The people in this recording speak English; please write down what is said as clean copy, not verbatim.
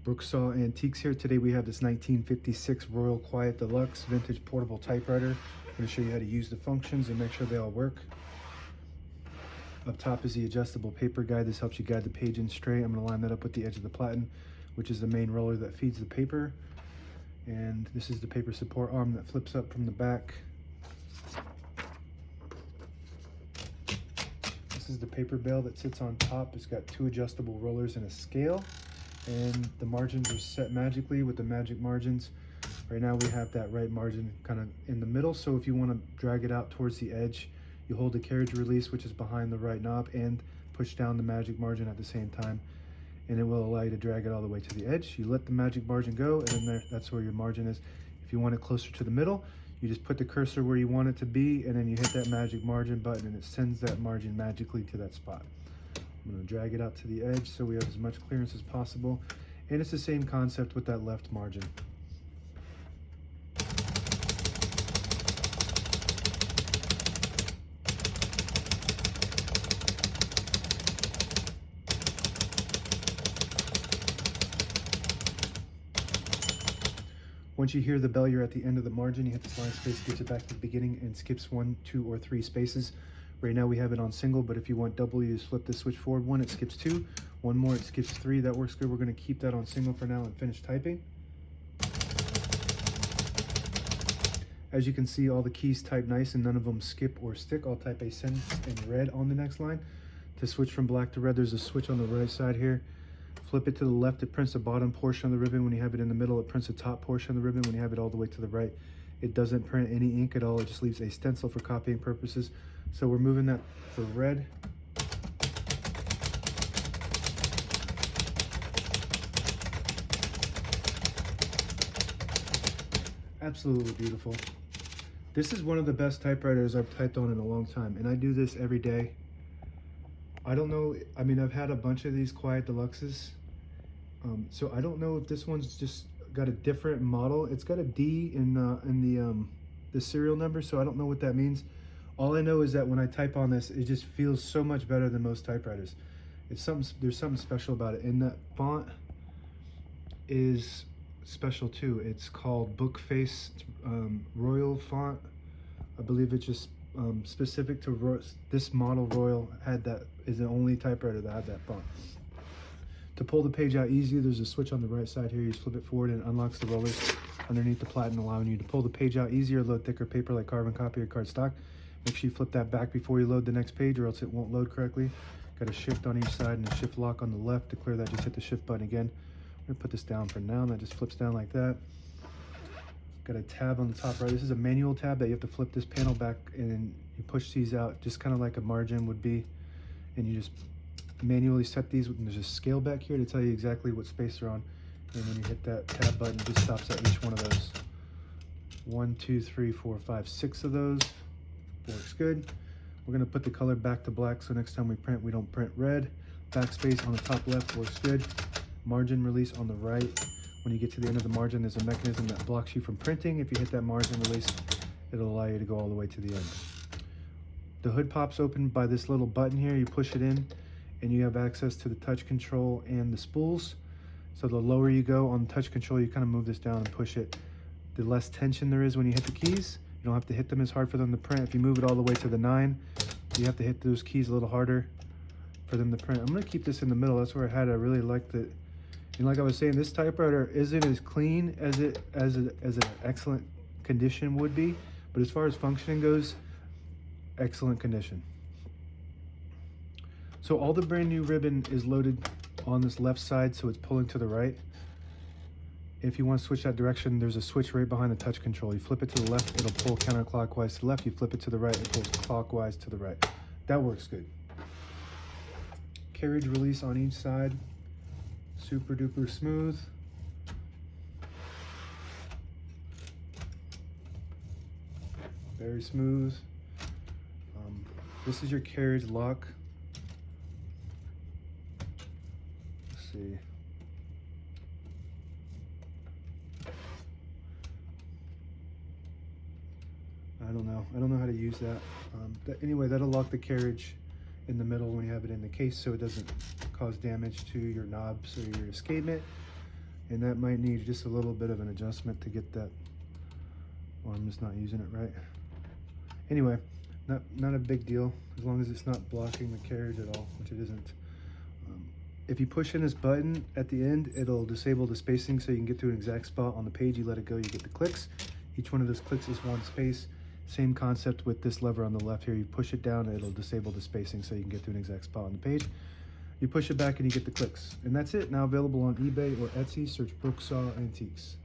Brooksaw Antiques here. Today we have this 1956 Royal Quiet De Luxe vintage portable typewriter. I'm going to show you how to use the functions and make sure they all work. Up top is the adjustable paper guide. This helps you guide the page in straight. I'm going to line that up with the edge of the platen, which is the main roller that feeds the paper. And this is the paper support arm that flips up from the back. This is the paper bale that sits on top. It's got two adjustable rollers and a scale. And the margins are set magically with the magic margins. Right now we have that right margin kind of in the middle, so if you want to drag it out towards the edge, you hold the carriage release, which is behind the right knob, and push down the magic margin at the same time, and it will allow you to drag it all the way to the edge. You let the magic margin go, and then that's where your margin is. If you want it closer to the middle, you just put the cursor where you want it to be, and then you hit that magic margin button, and it sends that margin magically to that spot. I'm going to drag it out to the edge so we have as much clearance as possible. And it's the same concept with that left margin. Once you hear the bell, you're at the end of the margin. You hit the slide space, gets it back to the beginning, and skips 1, 2, or 3 spaces. Right now we have it on single, but if you want double, you just flip the switch forward 1, it skips 2. 1 more, it skips 3. That works good. We're going to keep that on single for now and finish typing. As you can see, all the keys type nice and none of them skip or stick. I'll type a sentence in red on the next line. To switch from black to red, there's a switch on the right side here. Flip it to the left, it prints the bottom portion of the ribbon. When you have it in the middle, it prints the top portion of the ribbon. When you have it all the way to the right, it doesn't print any ink at all. It just leaves a stencil for copying purposes. So we're moving that for red. Absolutely beautiful. This is one of the best typewriters I've typed on in a long time, and I do this every day. I don't know, I mean, I've had a bunch of these Quiet Deluxes, so I don't know if this one's just got a different model. It's got a D in the serial number, so I don't know what that means. All I know is that when I type on this, it just feels so much better than most typewriters. It's there's something special about it, and that font is special too. It's called Bookface Royal font. I believe it's just specific to this model. Royal is the only typewriter that had that font. To pull the page out easier, there's a switch on the right side here. You just flip it forward and it unlocks the rollers underneath the platen, allowing you to pull the page out easier, load thicker paper like carbon copy or cardstock. Make sure you flip that back before you load the next page or else it won't load correctly. Got a shift on each side and a shift lock on the left. To clear that, just hit the shift button again. I'm gonna put this down for now, and that just flips down like that. Got a tab on the top right. This is a manual tab that you have to flip this panel back and you push these out just kind of like a margin would be, and you just manually set these. And there's a scale back here to tell you exactly what space they're on, and when you hit that tab button, it just stops at each one of those. 1, 2, 3, 4, 5, 6 of those. Works good. We're going to put the color back to black so next time we print, we don't print red. Backspace on the top left works good. Margin release on the right. When you get to the end of the margin, there's a mechanism that blocks you from printing. If you hit that margin release, it'll allow you to go all the way to the end. The hood pops open by this little button here. You push it in and you have access to the touch control and the spools. So the lower you go on the touch control, you kind of move this down and push it. The less tension there is when you hit the keys. You don't have to hit them as hard for them to print. If you move it all the way to the 9, you have to hit those keys a little harder for them to print. I'm going to keep this in the middle. That's where I had. I really liked it. And like I was saying, this typewriter isn't as clean as an excellent condition would be, but as far as functioning goes, excellent condition. So all the brand new ribbon is loaded on this left side, so it's pulling to the right. If you want to switch that direction, there's a switch right behind the touch control. You flip it to the left, it'll pull counterclockwise to the left. You flip it to the right, it pulls clockwise to the right. That works good. Carriage release on each side. Super duper smooth. Very smooth. This is your carriage lock. Let's see. I don't know how to use that. Anyway, that'll lock the carriage in the middle when you have it in the case, so it doesn't cause damage to your knobs or your escapement. and that might need just a little bit of an adjustment to get that, or I'm just not using it right. Anyway, not a big deal as long as it's not blocking the carriage at all, which it isn't. If you push in this button at the end, it'll disable the spacing so you can get to an exact spot on the page. You let it go, you get the clicks. Each one of those clicks is one space. Same concept with this lever on the left here. You push it down, it'll disable the spacing so you can get to an exact spot on the page. You push it back and you get the clicks. And that's it. Now available on eBay or Etsy. Search Brooksaw Antiques.